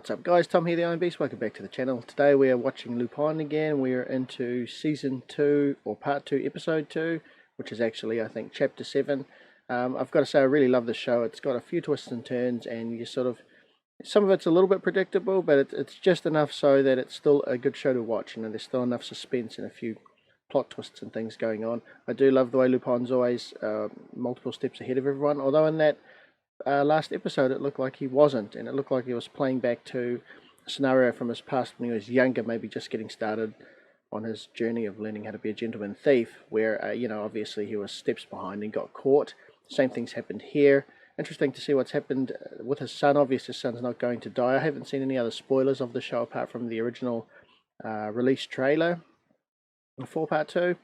What's up guys, Tom here, the Iron Beast. Welcome back to the channel. Today we are watching Lupin again. We are into Season 2, or Part 2, Episode 2, which is actually, I think, Chapter 7. I've got to say, I really love this show. It's got a few twists and turns, and you sort of, some of it's a little bit predictable, but it's just enough so that it's still a good show to watch, and there's still enough suspense and a few plot twists and things going on. I do love the way Lupin's always multiple steps ahead of everyone, although in that last episode it looked like he wasn't, and it looked like he was playing back to a scenario from his past when he was younger, maybe just getting started on his journey of learning how to be a gentleman thief, where you know, obviously he was steps behind and got caught. Same thing's happened here. Interesting to see what's happened with his son. Obviously his son's not going to die. I haven't seen any other spoilers of the show apart from the original release trailer for Part 2,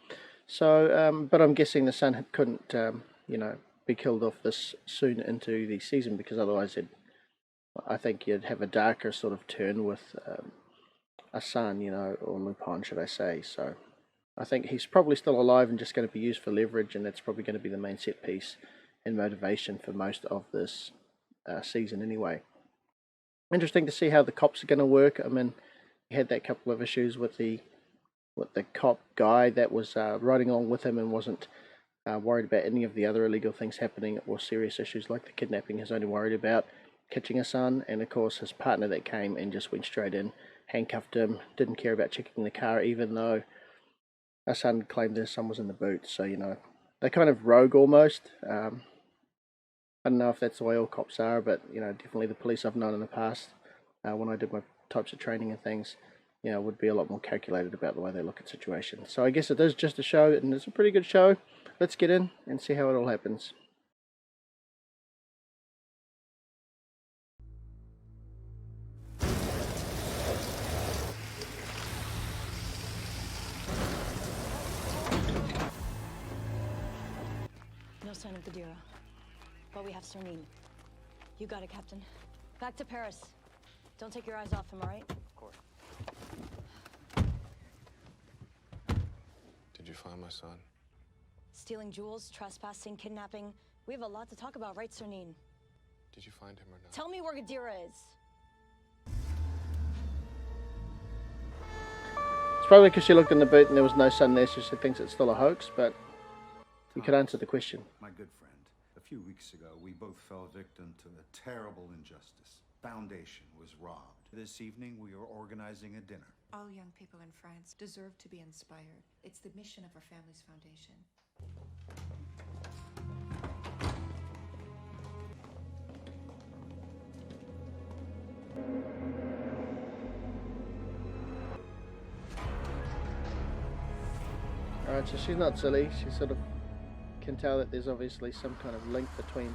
so but I'm guessing the son couldn't you know, be killed off this soon into the season, because otherwise I think you'd have a darker sort of turn with Assane, you know, or Lupin should I say. So I think he's probably still alive and just going to be used for leverage, and that's probably going to be the main set piece and motivation for most of this season anyway. Interesting to see how the cops are going to work. I mean, he had that couple of issues with the cop guy that was riding along with him and wasn't worried about any of the other illegal things happening, or serious issues like the kidnapping. He's only worried about catching a son, and of course his partner that came and just went straight in, handcuffed him, didn't care about checking the car, even though Assane claimed his son was in the boot. So, you know, they're kind of rogue almost. I don't know if that's the way all cops are, but, you know, definitely the police I've known in the past, when I did my types of training and things, you know, would be a lot more calculated about the way they look at situations. So I guess it is just a show, and it's a pretty good show. Let's get in and see how it all happens. No sign of Gadira, but we have Cernine. You got it, Captain. Back to Paris. Don't take your eyes off him, all right? Of course. Did you find my son? Stealing jewels, trespassing, kidnapping. We have a lot to talk about, right, Cernine? Did you find him or not? Tell me where Gadira is. It's probably because she looked in the boot and there was no son there, so she thinks it's still a hoax, but you could answer the question. My good friend, a few weeks ago, we both fell victim to a terrible injustice. Foundation was robbed. This evening, we are organizing a dinner. All young people in France deserve to be inspired. It's the mission of our family's foundation. Alright, so she's not silly. She sort of can tell that there's obviously some kind of link between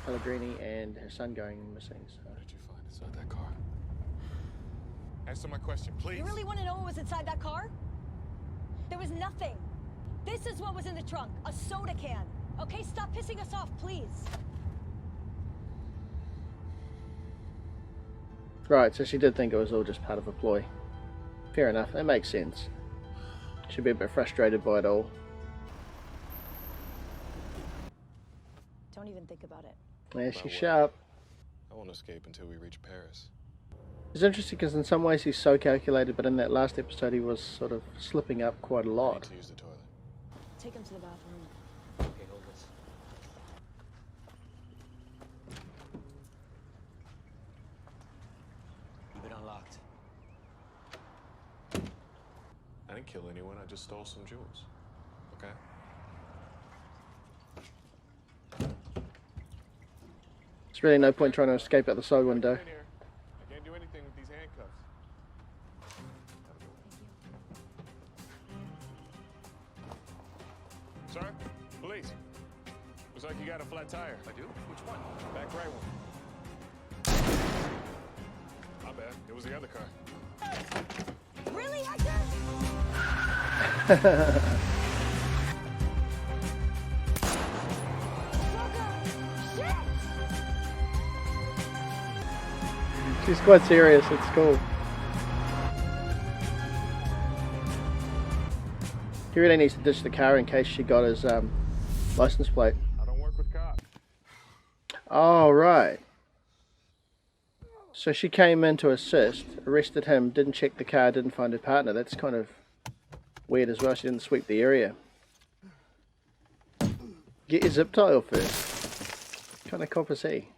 Pellegrini and her son going missing. So. What did you find inside that car? Answer my question, please. You really want to know what was inside that car? There was nothing. This is what was in the trunk. A soda can. Okay, stop pissing us off, please. Right, so she did think it was all just part of a ploy. Fair enough, that makes sense. She'd be a bit frustrated by it all. Don't even think about it. Yeah, she's sharp. I won't escape until we reach Paris. It's interesting because in some ways he's so calculated, but in that last episode he was sort of slipping up quite a I lot. need to use the toilet. Take him to the bathroom. Okay, hold this. Keep it unlocked. I didn't kill anyone, I just stole some jewels. Okay? There's really no point trying to escape out the side window. In here. I can't do anything with these handcuffs. Sir? Police. Looks like you got a flat tire. I do? Which one? Back right one. My bad. It was the other car. Really, Hector? Shit! She's quite serious, it's cool. He really needs to ditch the car in case she got his license plate. I don't work with cops. Oh, right. So she came in to assist, arrested him, didn't check the car, didn't find her partner. That's kind of weird as well. She didn't sweep the area. Get your zip tie off first. What kind of cop is he?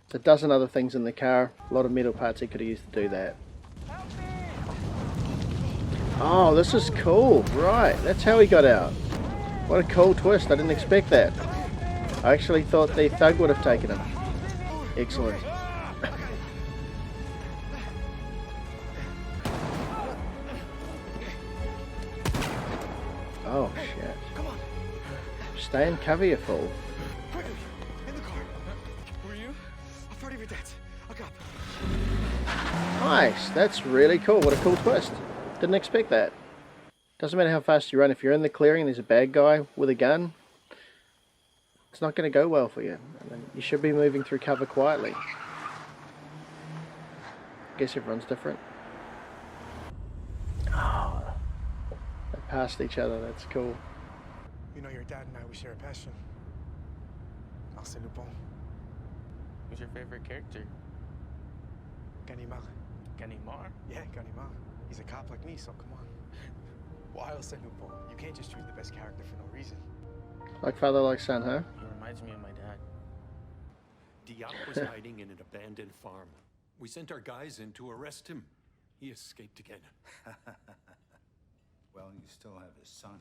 There's a dozen other things in the car. A lot of metal parts he could have used to do that. Oh, this is cool. Right, that's how he got out. What a cool twist. I didn't expect that. I actually thought the thug would have taken him. Excellent. Oh, shit. Stay in cover, you fool. Quickly, in the car. Who are you? I'm part of your debts. I'll cop. Nice. That's really cool. What a cool twist. Didn't expect that. Doesn't matter how fast you run. If you're in the clearing and there's a bad guy with a gun, it's not going to go well for you. I mean, you should be moving through cover quietly. Guess everyone's different. Oh, they passed each other. That's cool. You know your dad and I, we share a passion. Assane Lupin. Who's your favorite character? Ganimard. Ganimard? Yeah, Ganimard. He's a cop like me, so come on. Why Assane Lupin? You can't just choose the best character for no reason. Like father, like son, huh? He reminds me of my dad. Diop was hiding in an abandoned farm. We sent our guys in to arrest him. He escaped again. Well, you still have his son.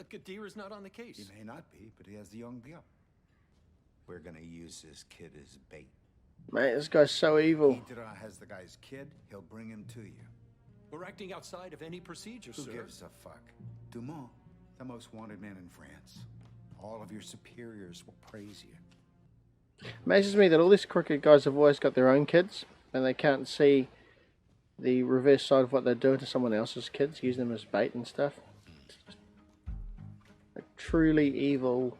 Kadir is not on the case. He may not be, but he has the young Diop. We're gonna use this kid as bait. Mate, this guy's so evil. Idra has the guy's kid. He'll bring him to you. We're acting outside of any procedure, Who sir. gives a fuck? Dumont, the most wanted man in France. All of your superiors will praise you. Amazes me that all these crooked guys have always got their own kids and they can't see the reverse side of what they're doing to someone else's kids, using them as bait and stuff. It's just a truly evil.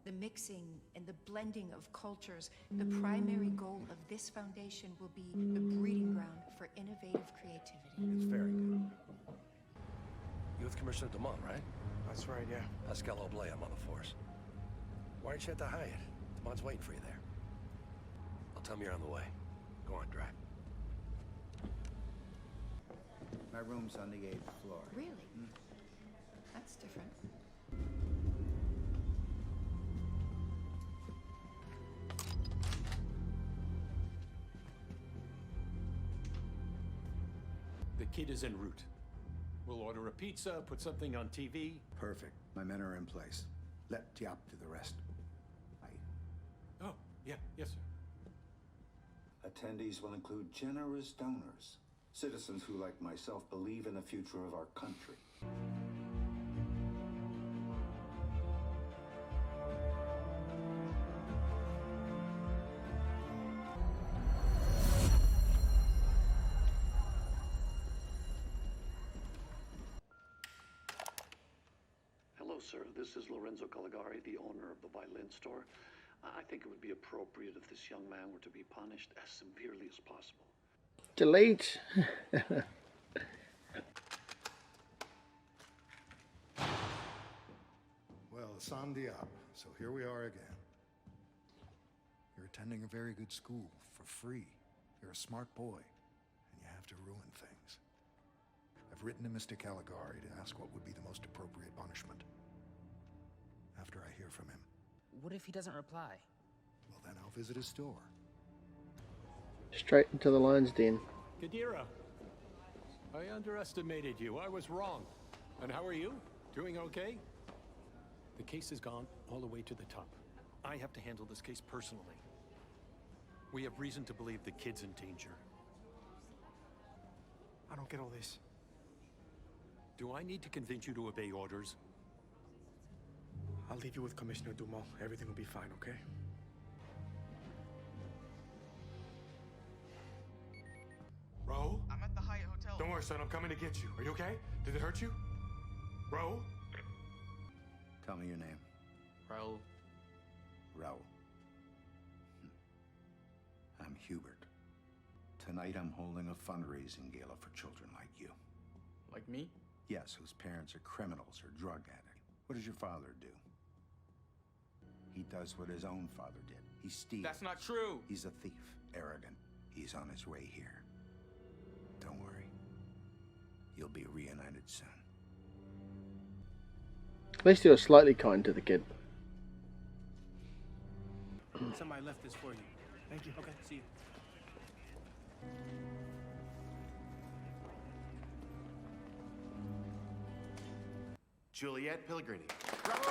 The mixing and the blending of cultures, the primary goal of this foundation will be a breeding ground for innovative creativity. It's very good. You with Commissioner Dumont, right? That's right, yeah. Pascal Oblay, I'm on the force. Why aren't you at the Hyatt? Dumont's waiting for you there. I'll tell him you're on the way. Go on, drive. My room's on the 8th floor. Really? That's different. The kid is en route. We'll order a pizza, put something on TV. Perfect. My men are in place. Let Diop do the rest. Oh, yeah, yes, sir. Attendees will include generous donors, citizens who, like myself, believe in the future of our country. Hello, sir. This is Lorenzo Caligari, the owner of the violin store. I think it would be appropriate if this young man were to be punished as severely as possible. Delete. Well, Assane Diop, so here we are again. You're attending a very good school for free. You're a smart boy, and you have to ruin things. I've written to Mr. Caligari to ask what would be the most appropriate punishment. After I hear from him. What if he doesn't reply? Well, then I'll visit his store. Straight into the lion's den. Kadira, I underestimated you. I was wrong. And how are you? Doing okay? The case has gone all the way to the top. I have to handle this case personally. We have reason to believe the kid's in danger. I don't get all this. Do I need to convince you to obey orders? I'll leave you with Commissioner Dumont. Everything will be fine, okay? Raoul? I'm at the Hyatt Hotel. Don't worry, son. I'm coming to get you. Are you okay? Did it hurt you? Raoul? Tell me your name. Raoul. Raoul. Hubert. Tonight I'm holding a fundraising gala for children like you. Like me? Yes, whose parents are criminals or drug addicts. What does your father do? He does what his own father did. He steals. That's not true. He's a thief, arrogant. He's on his way here. Don't worry. You'll be reunited soon. At least he was slightly kind to the kid. Somebody left this for you. Thank you. Okay, see you. Juliet Pellegrini. Thank you.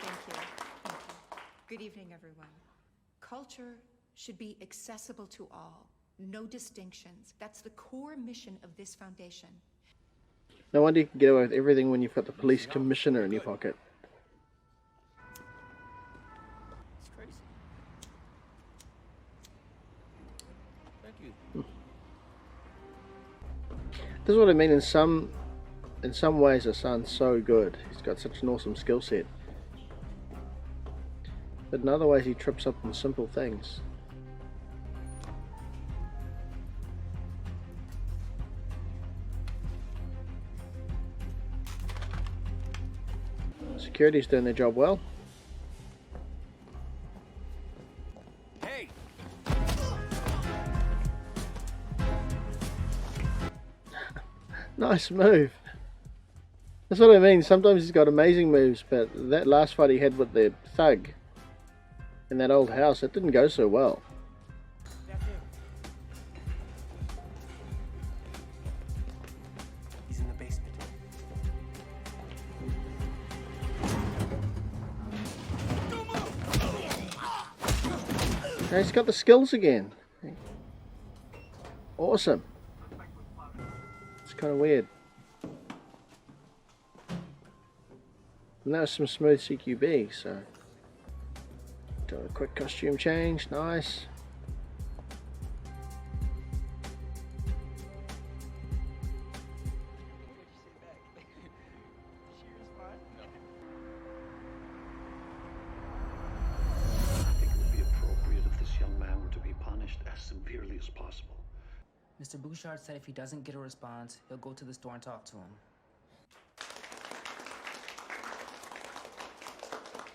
Thank you. Good evening, everyone. Culture should be accessible to all. No distinctions. That's the core mission of this foundation. No wonder you can get away with everything when you've got the police commissioner in your pocket. It's crazy. Thank you. This is what I mean. In some ways, Assane's so good. He's got such an awesome skill set. But in other ways, he trips up on simple things. Security's doing their job well. Hey! Nice move. That's what I mean. Sometimes he's got amazing moves, but that last fight he had with the thug in that old house, it didn't go so well. He's in the basement. Now he's got the skills again. Awesome. It's kind of weird. And that was some smooth CQB, so do a quick costume change, nice. Mr. Bouchard said if he doesn't get a response, he'll go to the store and talk to him.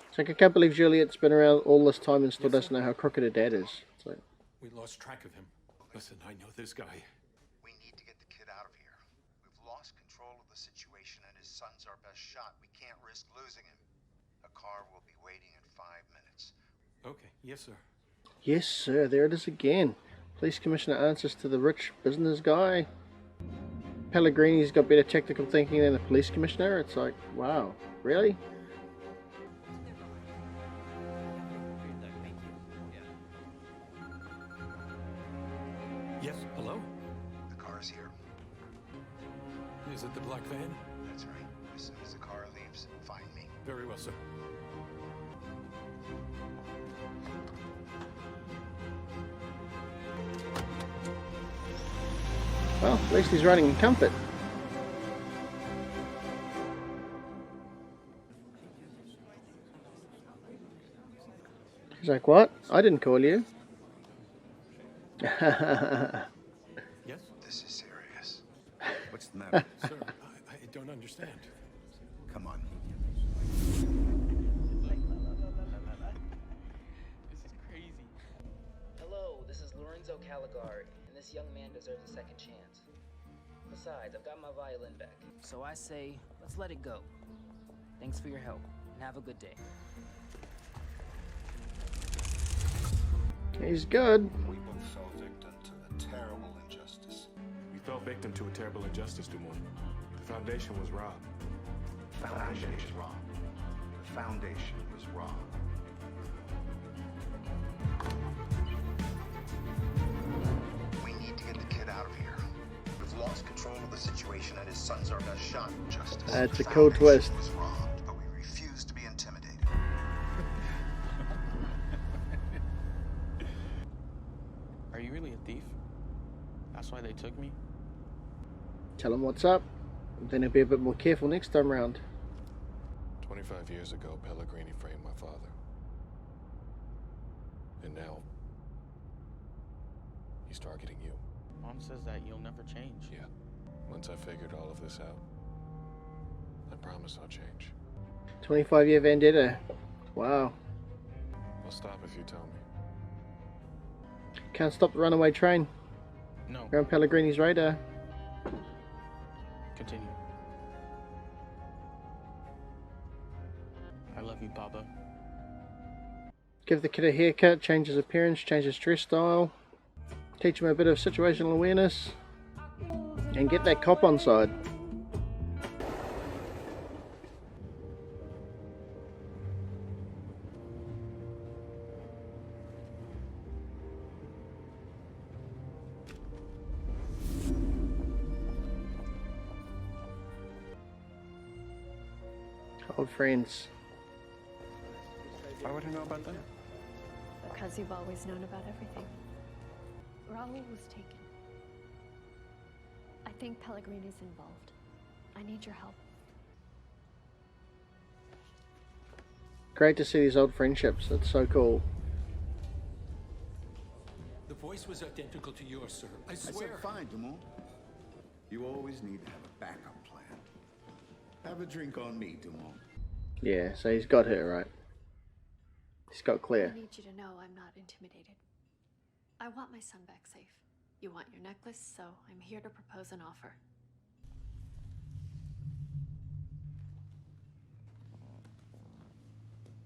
It's like, I can't believe Juliet's been around all this time and still doesn't know how crooked her dad is. It's like, We lost track of him. Listen, I know this guy. We need to get the kid out of here. We've lost control of the situation and his son's our best shot. We can't risk losing him. A car will be waiting in 5 minutes. Okay, yes, sir. yes sir, there it is again. Police commissioner answers to the rich business guy. Pellegrini's got better tactical thinking than the police commissioner. It's like, wow, really? Yes, hello? The car's here. Is it the black van? That's right. As soon as the car leaves, find me. Very well, sir. Well, at least he's running in comfort. He's like, what? I didn't call you. Yes? This is serious. What's the matter? Sir, I don't understand. Come on. This is crazy. Hello, this is Lorenzo Caligari, and this young man deserves a second chance. Besides, I've got my violin back. So I say, let's let it go. Thanks for your help, and have a good day. He's good. We both fell victim to a terrible injustice. We fell victim to a terrible injustice, Dumont. The Foundation was robbed. The foundation was robbed. The foundation was robbed. We need to get the kid out of here. We've lost control of the situation and his son's our best shot. Justice. That's a The cool foundation twist. was robbed, but we refuse to be intimidated. Are you really a thief? That's why they took me? Tell him what's up. Then he'll be a bit more careful next time round. 25 years ago, Pellegrini framed my father. And now, he's targeting you. Mom says that you'll never change. Yeah. Once I figured all of this out, I promise I'll change. 25-year vendetta. Wow. I'll stop if you tell me. Can't stop the runaway train. No. You're on Pellegrini's radar. Continue. I love you, Papa. Give the kid a haircut, change his appearance, change his dress style, teach him a bit of situational awareness, and get that cop on side. Old friends. Why would I know about that? Because you've always known about everything. Raoul was taken. I think Pellegrini's involved. I need your help. Great to see these old friendships. It's so cool. The voice was identical to yours, sir. I swear. I said fine, Dumont. You always need to have a backup plan. Have a drink on me, Dumont. Yeah, so he's got her, right? He's got Claire. I need you to know I'm not intimidated. I want my son back safe. You want your necklace, so I'm here to propose an offer.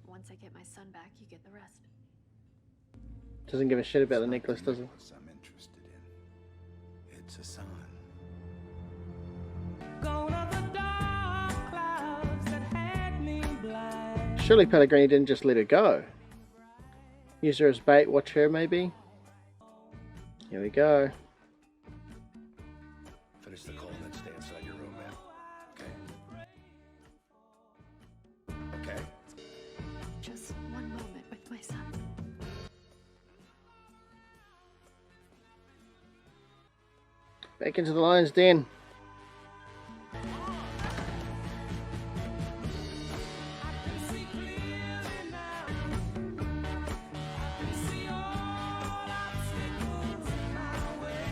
Once I get my son back, you get the rest. Doesn't give a shit about the necklace, does he? I'm interested in. It's Assane. Surely Pellegrini didn't just let her go. Use her as bait, watch her maybe. Here we go. Finish the call and then stay inside your room, man. Okay? Okay? Just one moment with my son. Back into the lion's den.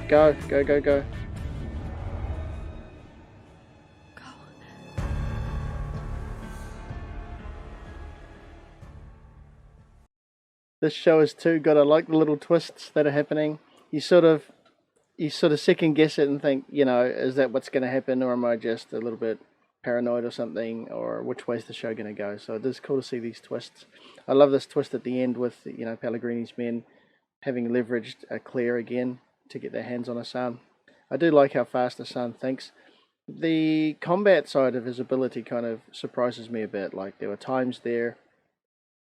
Go, go, go, go. This show is too good. I like the little twists that are happening. You sort of second guess it and think, you know, is that what's going to happen, or am I just a little bit paranoid or something, or which way's the show going to go? So it is cool to see these twists. I love this twist at the end with, you know, Pellegrini's men having leveraged Claire again to get their hands on Assane. I do like how fast Assane thinks. The combat side of his ability kind of surprises me a bit. Like, there were times there,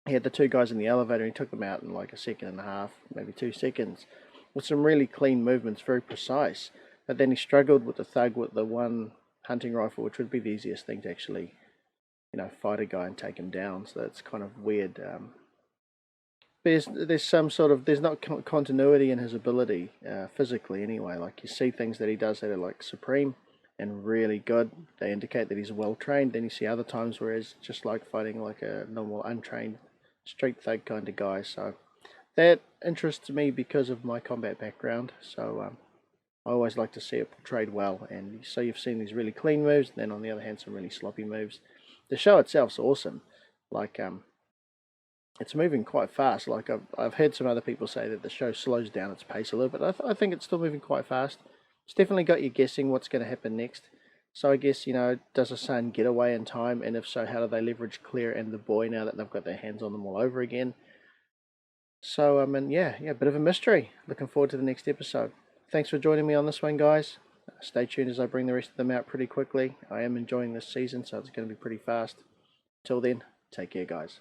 he had the two guys in the elevator and he took them out in like a second and a half, maybe 2 seconds, with some really clean movements, very precise. But then he struggled with the thug with the one hunting rifle, which would be the easiest thing to actually, you know, fight a guy and take him down. So that's kind of weird. There's some sort of, there's not continuity in his ability, physically anyway. Like, you see things that he does that are like supreme and really good. They indicate that he's well trained. Then you see other times where he's just like fighting like a normal untrained street thug kind of guy. So that interests me because of my combat background. So I always like to see it portrayed well. And so you've seen these really clean moves, and then on the other hand some really sloppy moves. The show itself's awesome. Like, it's moving quite fast. Like, I've heard some other people say that the show slows down its pace a little bit. I think it's still moving quite fast. It's definitely got you guessing what's going to happen next. So I guess, you know, does Assane get away in time? And if so, how do they leverage Claire and the boy now that they've got their hands on them all over again? So, and yeah, a bit of a mystery. Looking forward to the next episode. Thanks for joining me on this one, guys. Stay tuned as I bring the rest of them out pretty quickly. I am enjoying this season, so it's going to be pretty fast. Till then, take care, guys.